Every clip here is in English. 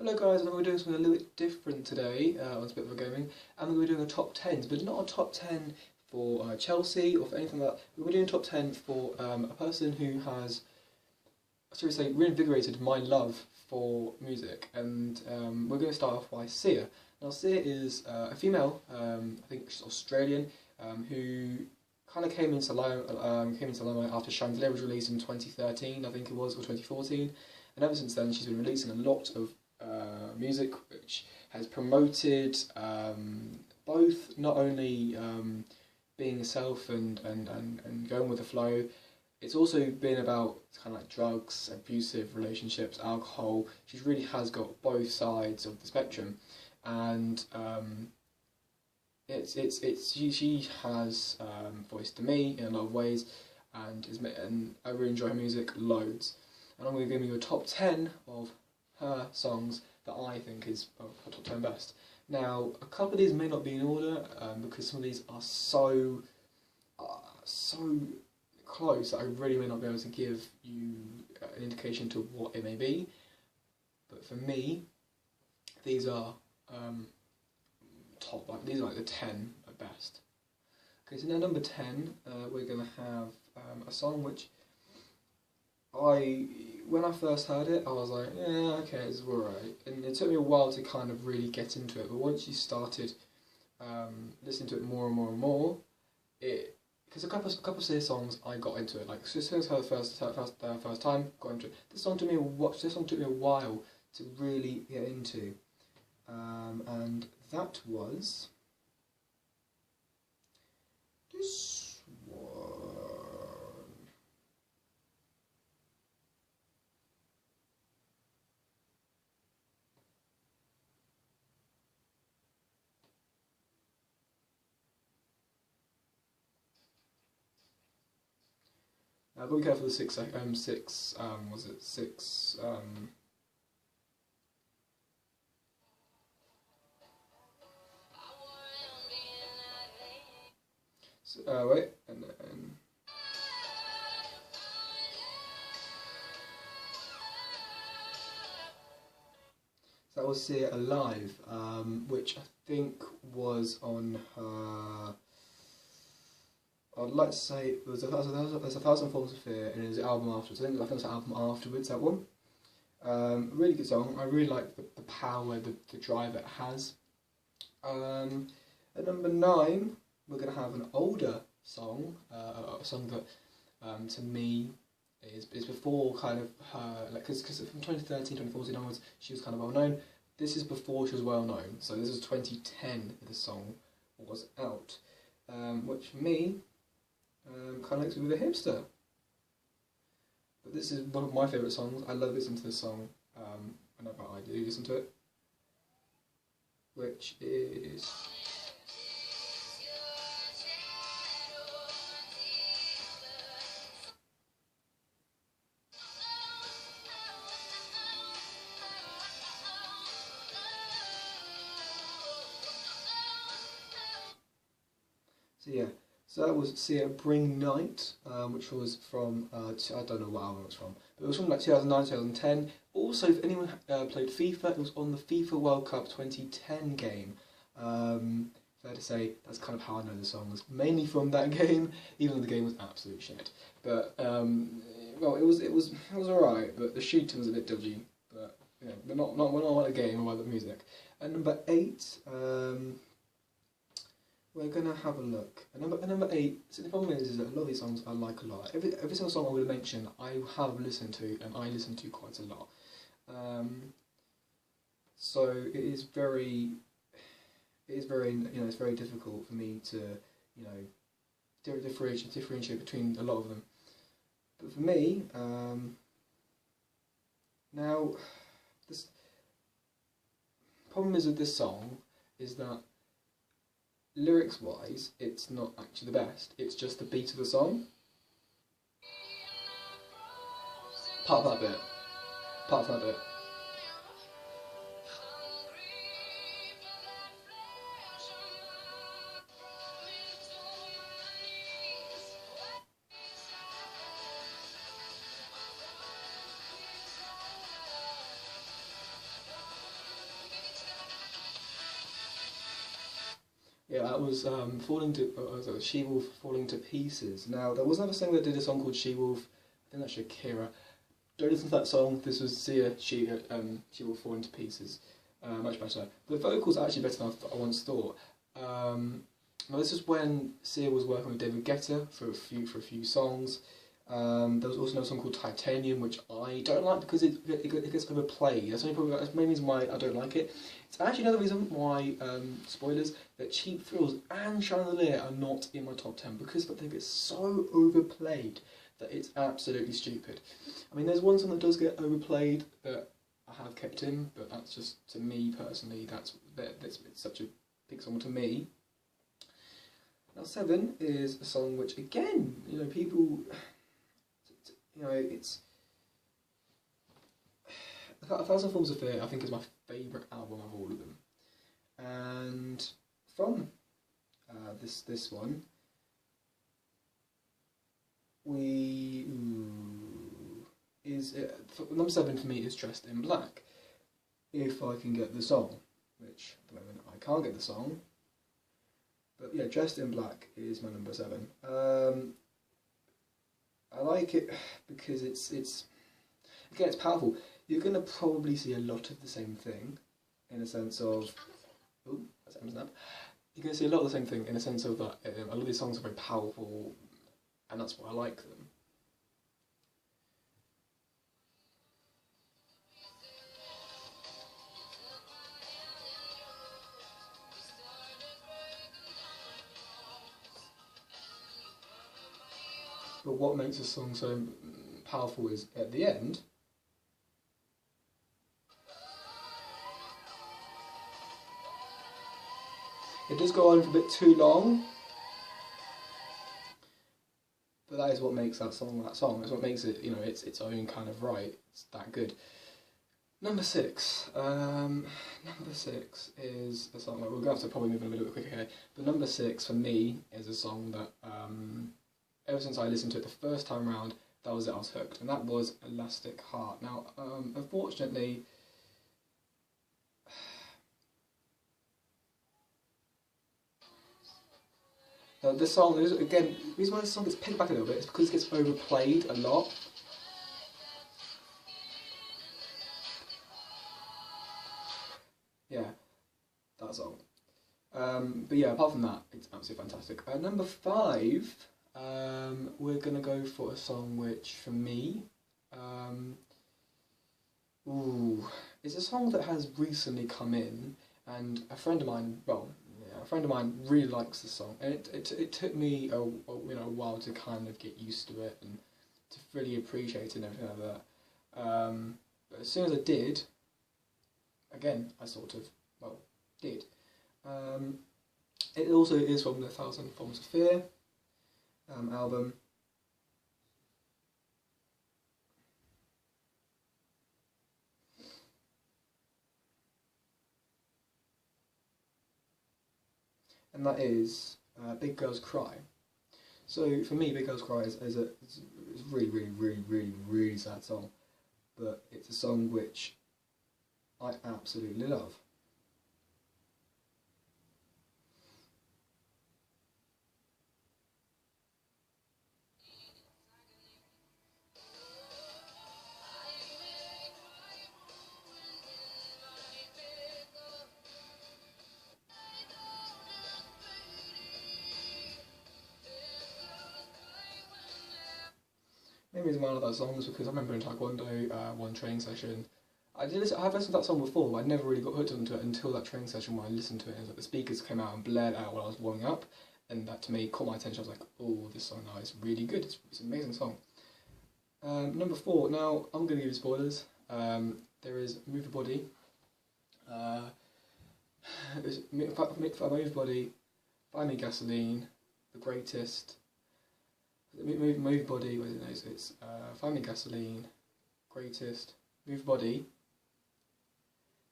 Hello guys, and we're doing something a little bit different today on Spit for Gaming, and we're doing a top 10s, but not a top 10 for Chelsea or for anything like that. We're doing a top 10 for a person who has, shall we say, reinvigorated my love for music, and we're going to start off by SIA. Now SIA is a female, I think she's Australian, who kind of came into limelight after Chandelier was released in 2013, I think it was, or 2014, and ever since then she's been releasing a lot of music which has promoted both not only being yourself and going with the flow. It's also been about kind of like drugs, abusive relationships, alcohol. She really has got both sides of the spectrum, and she has voiced to me in a lot of ways, and I really enjoy her music loads. And I'm going to give you a top 10 of her songs that I think is her top 10 best. Now, a couple of these may not be in order because some of these are so close that I really may not be able to give you an indication to what it may be. But for me, these are these are like the 10 at best. Okay, so now number 10, we're going to have a song which when I first heard it, I was like, yeah, okay, it's alright. And it took me a while to kind of really get into it, but once you started listening to it more and more and more, because a couple of SIA songs I got into it. Like as soon as I heard the first time, got into it. This song took me a while to really get into, and that was this one. But be careful the six, was it six, wait, and so that was SIA Alive, which I think was on her, I'd like to say there's a Thousand Forms of Fear, and it's the album afterwards. I think it's the album afterwards, that one. Really good song. I really like the power, the drive it has. At number 9, we're going to have an older song, a song that to me is before kind of her, like, because from 2013, 2014 onwards, she was kind of well known. This is before she was well known, so this was 2010 that the song was out, which for me, kind of likes me with a hipster. But this is one of my favourite songs. I love listening to this song whenever I do listen to it, which is So that was SIA Bring Night, which was from, I don't know what album it was from, but it was from like 2009, 2010. Also, if anyone played FIFA, it was on the FIFA World Cup 2010 game. Fair to say, that's kind of how I know the song was mainly from that game, even though the game was absolute shit. But, well, it was alright, but the shooting was a bit dodgy. But, you know, we're not about the game, we're about the music. And number 8, we're gonna have a look. And number 8. So the problem is that a lot of these songs I like a lot. Every single song I would mention, I have listened to, and I listen to quite a lot. So it is very, it's very difficult for me to, you know, differentiate between a lot of them. But for me, now this problem is with this song is that, lyrics wise, it's not actually the best, it's just the beat of the song. Part of that bit. Yeah, that was She Wolf Falling to Pieces. Now, there was another singer that did a song called She Wolf. I think that's Shakira. Don't listen to that song. This was SIA, She Wolf Falling to Pieces. Much better. The vocals are actually better than I once thought. Now, this is when SIA was working with David Guetta for a few songs. There was also another song called Titanium, which I don't like because it gets overplayed. That's the main reason why I don't like it. It's actually another reason why, spoilers, that Cheap Thrills and Chandelier are not in my top 10, because they get so overplayed that it's absolutely stupid. I mean, there's one song that does get overplayed that I have kept in, but that's just, to me personally, it's such a big song to me. Now 7 is a song which, again, people... it's... A Thousand Forms of Fear, I think, is my favourite album of all of them. And from this one, number 7 for me is Dressed in Black. If I can get the song, which at the moment I can't get the song. But yeah, Dressed in Black is my number 7. I like it because it's powerful. You're going to probably see a lot of the same thing, in a sense of... Oh, that's Amazon. You're going to see a lot of the same thing in a sense of that a lot of these songs are very powerful, and that's why I like them. But what makes a song so powerful is, at the end, it does go on for a bit too long, but that is what makes that song that song. That's what makes it, its own kind of right. It's that good. Number 6. Number 6 is a song, we're going to have to probably move a little bit quicker here, but number 6 for me is a song that, ever since I listened to it the first time round, that was it, I was hooked, and that was Elastic Heart. Now, unfortunately, this song is, again, the reason why this song gets picked back a little bit is because it gets overplayed a lot. Yeah, that song. But yeah, apart from that, it's absolutely fantastic. Number 5, we're going to go for a song which, for me, it's a song that has recently come in, and a friend of mine really likes the song, and it took me a while to kind of get used to it and to really appreciate it and everything like that. But as soon as I did, again, I sort of did. It also is from the Thousand Forms of Fear album. And that is Big Girls Cry. So for me, Big Girls Cry is a really sad song, but it's a song which I absolutely love. Main reason why I love that song is because I remember in Taekwondo, one training session, I have listened to that song before, but I never really got hooked onto it until that training session when I listened to it, and the speakers came out and blared out while I was warming up, and that to me caught my attention. I was like, oh, this song now is really good, it's an amazing song. Number 4, now I'm going to give you spoilers. There is Move Your Body. Move Your Body, Buy Me Gasoline, The Greatest. Move Body, what is it? No, so it's Find Me Gasoline, Greatest, Move Body,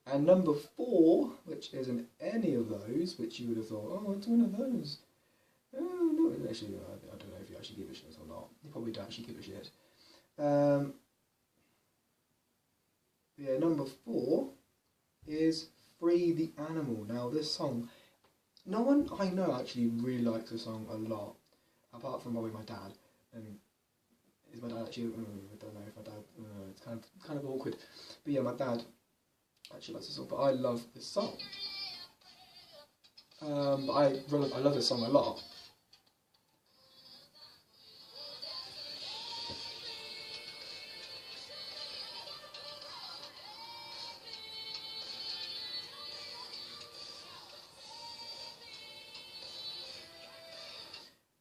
and number 4, which isn't any of those, which you would have thought, oh, it's one of those. Oh, no, actually, I don't know if you actually give a shit or not. You probably don't actually give a shit. Yeah, number 4 is Free the Animal. Now, this song, No one I know actually really likes the song a lot, apart from probably my dad. And is my dad actually? I don't know if my dad. It's kind of awkward. But yeah, my dad actually likes the song, but I love this song. But I love this song a lot.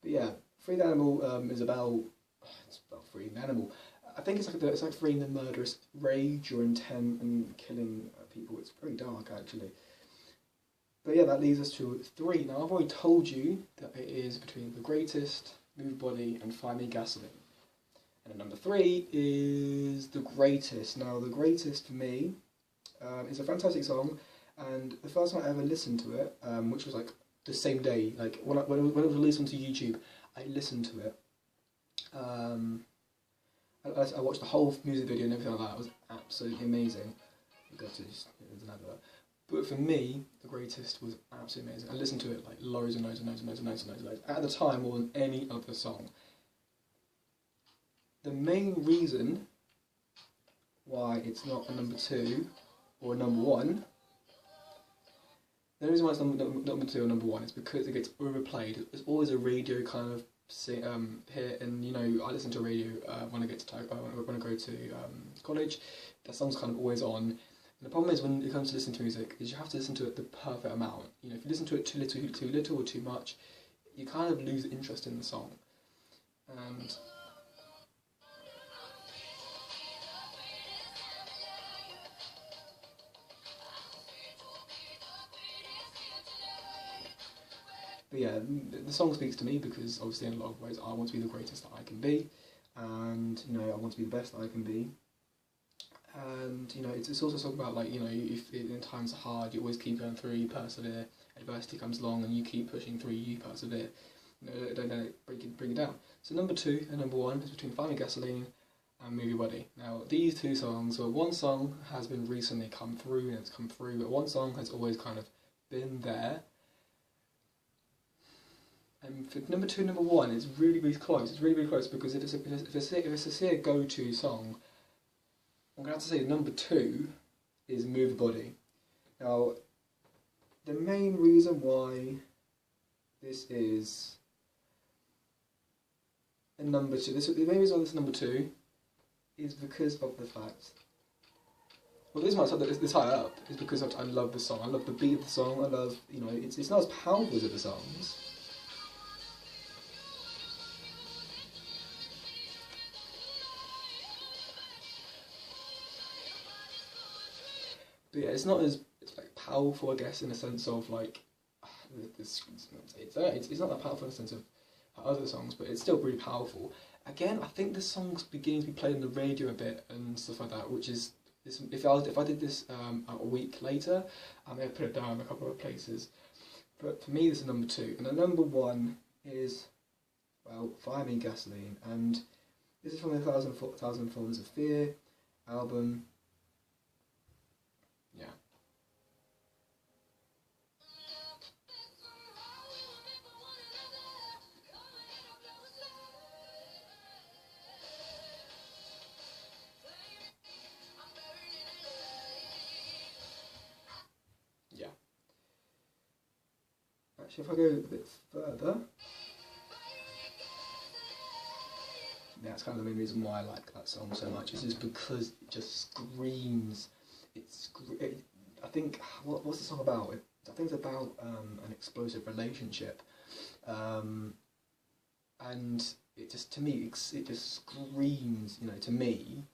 But yeah, Freeing the Animal is about it's about freeing the animal. I think it's like freeing the murderous rage or intent and killing people. It's very dark actually. But yeah, that leads us to 3. Now I've already told you that it is between The Greatest, Move Body, and Find Me Gasoline. And number 3 is The Greatest. Now The Greatest for me is a fantastic song, and the first time I ever listened to it, which was like the same day, like when it was released onto YouTube, I listened to it. I watched the whole music video and everything like that. It was absolutely amazing. But for me, The Greatest was absolutely amazing. I listened to it like loads and loads and loads and loads and loads and loads and loads. At the time, more than any other song. The main reason why it's not a number 2 or a number 1, the reason why it's number 2 or number 1 is because it gets overplayed. There's always a radio kind of here, and you know, I listen to radio when I go to college. That song's kind of always on. And the problem is when it comes to listening to music, is you have to listen to it the perfect amount. You know, if you listen to it too little or too much, you kind of lose interest in the song. And but yeah, the song speaks to me because obviously in a lot of ways I want to be the greatest that I can be, and you know, I want to be the best that I can be. And you know, it's also talking about, like, you know, if in times are hard, you always keep going through, you persevere. Adversity comes along and you keep pushing through, you persevere. You know, don't let it bring it down. So number 2 and number 1 is between Find Me Gasoline and Move Your Body. Now these 2 songs, well, one song has been recently come through and it's come through, but one song has always kind of been there. And for number 2 and number 1, it's really, really close. It's really, really close because if it's a SIA go-to song, I'm going to have to say number 2 is Move Your Body. Now, the main reason why this is a number 2, the main reason why this is number 2 is because of the fact, well, this might this higher up, is because I love the song. I love the beat of the song. I love, you know, it's not as powerful as other songs. But yeah, it's not as like powerful, I guess, in a sense of like it's not that powerful in the sense of other songs, but it's still really powerful. Again, I think the song's beginning to be played on the radio a bit and stuff like that, which is if I did this a week later, I may have put it down a couple of places. But for me, this is number 2, and the number 1 is, well, Find Me Gasoline, and this is from the Thousand Forms of Fear album. Yeah. Yeah. Actually, if I go a bit further, that's kind of the main reason why I like that song so much. Is just because it just screams. I think what's the song about? I think it's about an explosive relationship, and it just, to me, it just screams, you know, to me.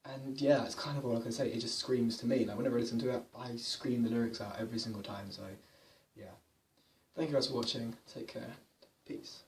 And yeah, it's kind of all I can say. It just screams to me. Like whenever I listen to it, I scream the lyrics out every single time. So yeah, thank you guys for watching. Take care. Peace.